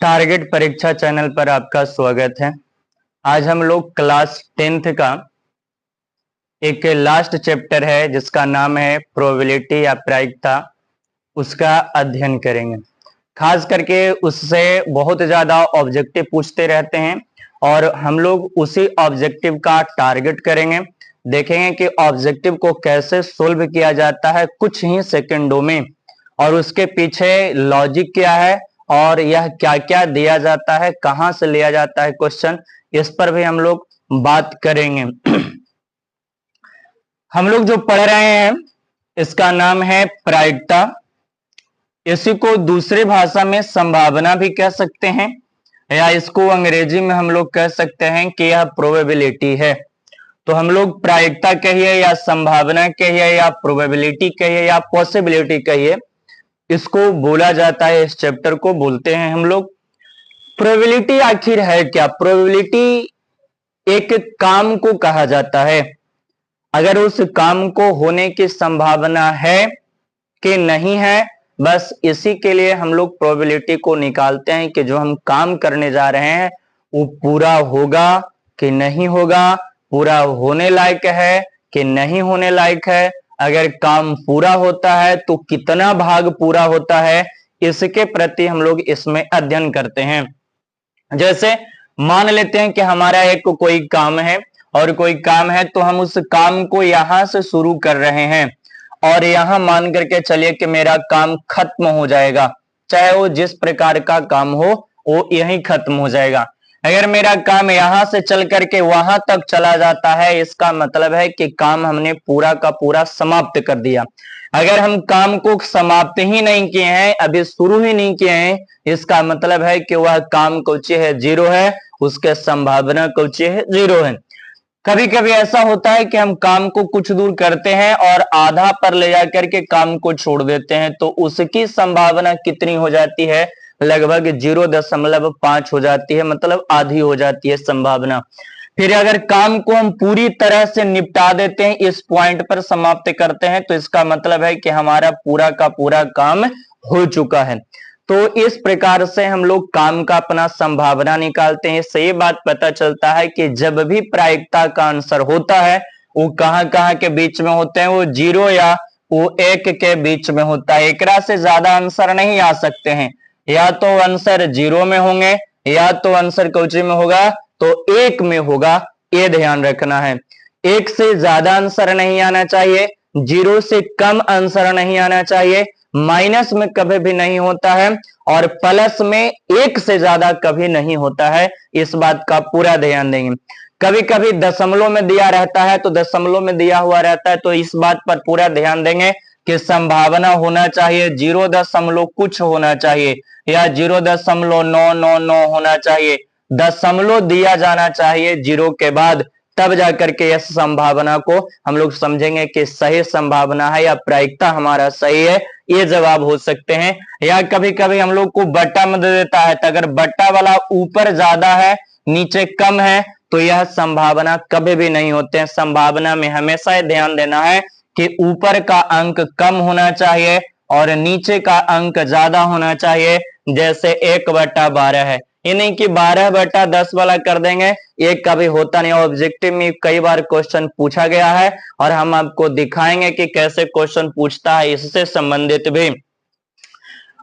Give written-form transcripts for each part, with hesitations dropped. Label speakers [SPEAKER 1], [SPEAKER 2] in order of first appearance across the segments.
[SPEAKER 1] Target परीक्षा channel पर आपका स्वागत है। आज हम लोग क्लास 10th का एक लास्ट चैप्टर है जिसका नाम है प्रोबेबिलिटी या प्रायिकता, उसका अध्ययन करेंगे। खास करके उससे बहुत ज्यादा ऑब्जेक्टिव पूछते रहते हैं और हम लोग उसी ऑब्जेक्टिव का टारगेट करेंगे। देखेंगे कि ऑब्जेक्टिव को कैसे सोल्व किया जाता है कुछ ही सेकंडों में, और उसके पीछे लॉजिक क्या है और यह क्या क्या दिया जाता है, कहां से लिया जाता है क्वेश्चन, इस पर भी हम लोग बात करेंगे। हम लोग जो पढ़ रहे हैं इसका नाम है प्रायिकता। इसी को दूसरी भाषा में संभावना भी कह सकते हैं, या इसको अंग्रेजी में हम लोग कह सकते हैं कि यह प्रोबेबिलिटी है। तो हम लोग प्रायिकता कहिए या संभावना कहिए या प्रोबेबिलिटी कहिए या पॉसिबिलिटी कहिए, इसको बोला जाता है, इस चैप्टर को बोलते हैं हम लोग। प्रोबेबिलिटी आखिर है क्या? प्रोबेबिलिटी एक काम को कहा जाता है। अगर उस काम को होने की संभावना है कि नहीं है, बस इसी के लिए हम लोग प्रोबेबिलिटी को निकालते हैं कि जो हम काम करने जा रहे हैं वो पूरा होगा कि नहीं होगा, पूरा होने लायक है कि नहीं होने लायक है। अगर काम पूरा होता है तो कितना भाग पूरा होता है, इसके प्रति हम लोग इसमें अध्ययन करते हैं। जैसे मान लेते हैं कि हमारा एक कोई काम है और कोई काम है तो हम उस काम को यहां से शुरू कर रहे हैं और यहां मान करके चलिए कि मेरा काम खत्म हो जाएगा, चाहे वो जिस प्रकार का काम हो वो यहीं खत्म हो जाएगा। अगर मेरा काम यहां से चल करके वहां तक चला जाता है, इसका मतलब है कि काम हमने पूरा का पूरा समाप्त कर दिया। अगर हम काम को समाप्त ही नहीं किए हैं, अभी शुरू ही नहीं किए हैं, इसका मतलब है कि वह काम कुछ है जीरो है, उसके संभावना कुछ है जीरो है। कभी कभी ऐसा होता है कि हम काम को कुछ दूर करते हैं और आधा पर ले जाकर के काम को छोड़ देते हैं, तो उसकी संभावना कितनी हो जाती है? लगभग 0.5 हो जाती है, मतलब आधी हो जाती है संभावना। फिर अगर काम को हम पूरी तरह से निपटा देते हैं, इस पॉइंट पर समाप्त करते हैं, तो इसका मतलब है कि हमारा पूरा का पूरा काम हो चुका है। तो इस प्रकार से हम लोग काम का अपना संभावना निकालते हैं। इससे ये बात पता चलता है कि जब भी प्रायिकता का आंसर होता है वो कहां कहां के बीच में होते हैं, वो 0 या वो 1 के बीच में होता है। एक से ज्यादा आंसर नहीं आ सकते हैं, या तो आंसर 0 में होंगे या तो आंसर कौची में होगा, तो 1 में होगा। ये ध्यान रखना है, 1 से ज्यादा आंसर नहीं आना चाहिए, 0 से कम आंसर नहीं आना चाहिए, माइनस में कभी भी नहीं होता है और प्लस में 1 से ज्यादा कभी नहीं होता है। इस बात का पूरा ध्यान देंगे। कभी कभी दशमलव में दिया रहता है तो दशमलव में दिया हुआ रहता है, तो इस बात पर पूरा ध्यान देंगे कि संभावना होना चाहिए 0 कुछ होना चाहिए या 0.999 होना चाहिए। दशमलव दिया जाना चाहिए 0 के बाद, तब जाकर के इस संभावना को हम लोग समझेंगे कि सही संभावना है या प्रायिकता हमारा सही है, ये जवाब हो सकते हैं। या कभी कभी हम लोग को बट्टा में दे देता है, तो अगर बट्टा वाला ऊपर ज्यादा है नीचे कम है तो यह संभावना कभी भी नहीं होते हैं। संभावना में हमेशा ध्यान देना है कि ऊपर का अंक कम होना चाहिए और नीचे का अंक ज्यादा होना चाहिए। जैसे 1/12 है, ये नहीं कि 12/10 वाला कर देंगे, ये कभी होता नहीं। ऑब्जेक्टिव में कई बार क्वेश्चन पूछा गया है और हम आपको दिखाएंगे कि कैसे क्वेश्चन पूछता है, इससे संबंधित भी।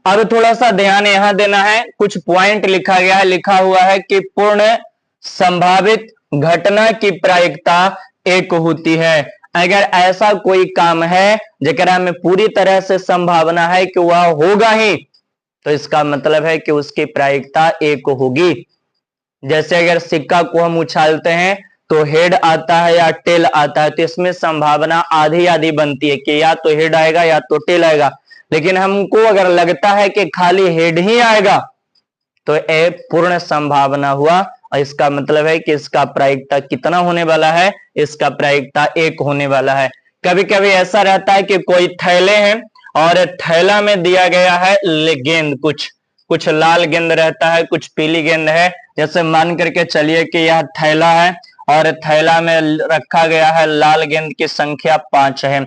[SPEAKER 1] अब थोड़ा सा ध्यान यहां देना है, कुछ पॉइंट लिखा गया है, लिखा हुआ है कि पूर्ण संभावित घटना की प्रायिकता 1 होती है। अगर ऐसा कोई काम है जेकरा में पूरी तरह से संभावना है कि वह होगा ही, तो इसका मतलब है कि उसकी प्रायिकता 1 होगी। जैसे अगर सिक्का को हम उछालते हैं तो हेड आता है या टेल आता है, तो इसमें संभावना आधी आधी बनती है कि या तो हेड आएगा या तो टेल आएगा। लेकिन हमको अगर लगता है कि खाली हेड ही आएगा तो ये पूर्ण संभावना हुआ, और इसका मतलब है कि इसका प्रायिकता कितना होने वाला है, इसका प्रायिकता 1 होने वाला है। कभी कभी ऐसा रहता है कि कोई थैले हैं और थैला में दिया गया है गेंद, कुछ लाल गेंद रहता है, कुछ पीली गेंद है। जैसे मान करके चलिए कि यह थैला है और थैला में रखा गया है लाल गेंद की संख्या 5 है।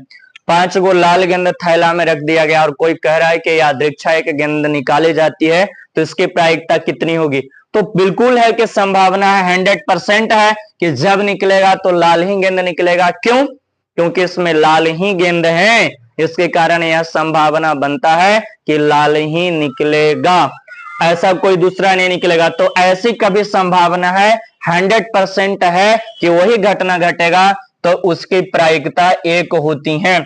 [SPEAKER 1] 5 गो लाल गेंद थैला में रख दिया गया और कोई कह रहा है कि यादृच्छा एक गेंद निकाली जाती है तो इसकी प्रायिकता कितनी होगी? तो बिल्कुल है कि संभावना है 100% है कि जब निकलेगा तो लाल ही गेंद निकलेगा। क्यों? क्योंकि इसमें लाल ही गेंद है, इसके कारण यह संभावना बनता है कि लाल ही निकलेगा, ऐसा कोई दूसरा नहीं निकलेगा। तो ऐसी कभी संभावना है 100% है कि वही घटना घटेगा, तो उसकी प्रायिकता 1 होती है।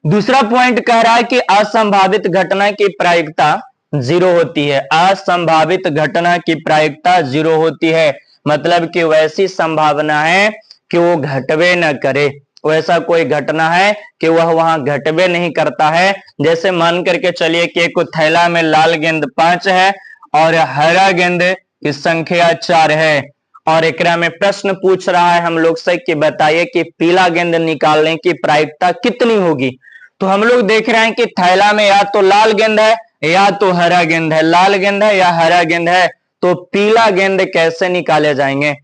[SPEAKER 1] दूसरा पॉइंट कह रहा है कि असंभावित घटना की प्रायिकता 0 होती है। असंभावित घटना की प्रायिकता 0 होती है, मतलब कि वैसी संभावना है कि वो घटवे न करे, वैसा कोई घटना है कि वह वहां घटवे नहीं करता है। जैसे मान करके चलिए कि एक थैला में लाल गेंद 5 है और हरा गेंद की संख्या 4 है, और एकरा में प्रश्न पूछ रहा है हम लोग से कि बताइए कि पीला गेंद निकालने की प्रायिकता कितनी होगी। तो हम लोग देख रहे हैं कि थैला में या तो लाल गेंद है या तो हरा गेंद है, लाल गेंद है या हरा गेंद है, तो पीला गेंद कैसे निकाले जाएंगे?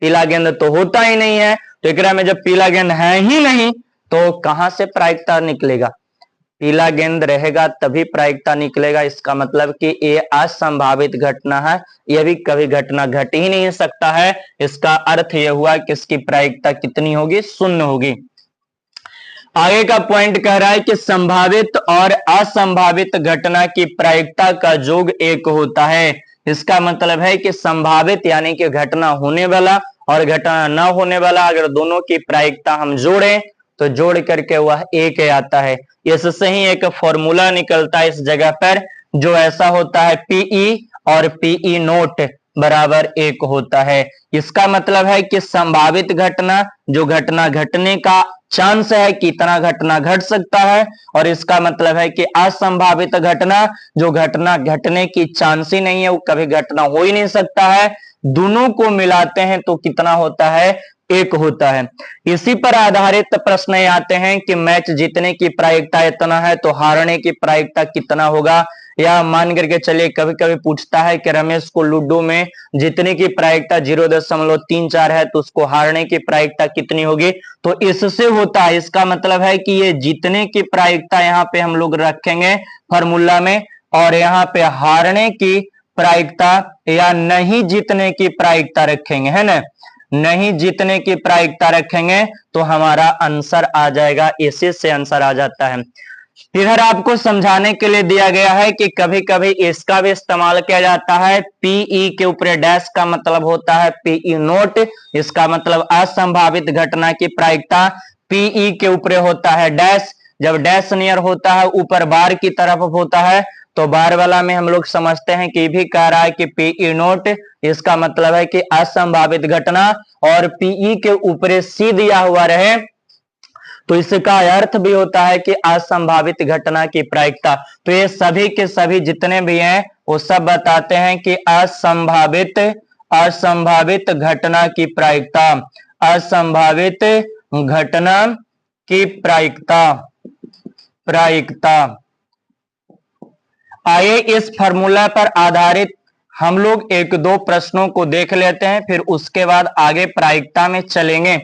[SPEAKER 1] पीला गेंद तो होता ही नहीं है, तो एकरा में जब पीला गेंद है ही नहीं तो कहां से प्रायिकता निकलेगा? पीला गेंद रहेगा तभी प्रायिकता निकलेगा। इसका मतलब कि ये असंभावित घटना है, यह भी कभी घटना घट ही नहीं सकता है। इसका अर्थ यह हुआ कि इसकी प्रायिकता कितनी होगी? 0 होगी। आगे का पॉइंट कह रहा है कि संभावित और असंभावित घटना की प्रायिकता का योग 1 होता है। इसका मतलब है कि संभावित यानी कि घटना होने वाला और घटना न होने वाला, अगर दोनों की प्रायिकता हम जोड़ें तो जोड़ करके वह 1 आता है। इससे ही एक फॉर्मूला निकलता है इस जगह पर, जो ऐसा होता है पीई और पीई नोट बराबर 1 होता है। इसका मतलब है कि संभावित घटना, जो घटना घटने का चांस है कितना घटना घट सकता है, और इसका मतलब है कि असंभावित घटना, जो घटना घटने की चांस ही नहीं है, वो कभी घटना हो ही नहीं सकता है। दोनों को मिलाते हैं तो कितना होता है? 1 होता है। इसी पर आधारित प्रश्न आते हैं कि मैच जीतने की प्रायिकता इतना है तो हारने की प्रायिकता कितना होगा। या मान करके चलिए कभी कभी पूछता है कि रमेश को लूडो में जीतने की प्रायिकता 0.34 है तो उसको हारने की प्रायिकता कितनी होगी? तो इससे होता है, इसका मतलब है कि ये जीतने की प्रायिकता यहाँ पे हम लोग रखेंगे फॉर्मूला में, और यहाँ पे हारने की प्रायिकता या नहीं जीतने की प्रायिकता रखेंगे, है ना? नहीं जीतने की प्रायिकता रखेंगे तो हमारा आंसर आ जाएगा, इसी से आंसर आ जाता है। इधर आपको समझाने के लिए दिया गया है कि कभी कभी इसका भी इस्तेमाल किया जाता है। पीई के ऊपर डैश का मतलब होता है पीई नोट, इसका मतलब असंभावित घटना की प्रायिकता। पीई के ऊपर होता है डैश, जब डैश नियर होता है ऊपर बार की तरफ होता है तो बार वाला में हम लोग समझते हैं कि भी कह रहा है कि पीई नोट, इसका मतलब है कि असंभावित घटना, और पीई के ऊपर सी दिया हुआ रहे तो इसका अर्थ भी होता है कि असंभावित घटना की प्रायिकता। तो ये सभी के सभी जितने भी हैं वो सब बताते हैं कि असंभावित घटना की प्रायिकता, असंभावित घटना की प्रायिकता। आइए इस फॉर्मूला पर आधारित हम लोग 1-2 प्रश्नों को देख लेते हैं, फिर उसके बाद आगे प्रायिकता में चलेंगे।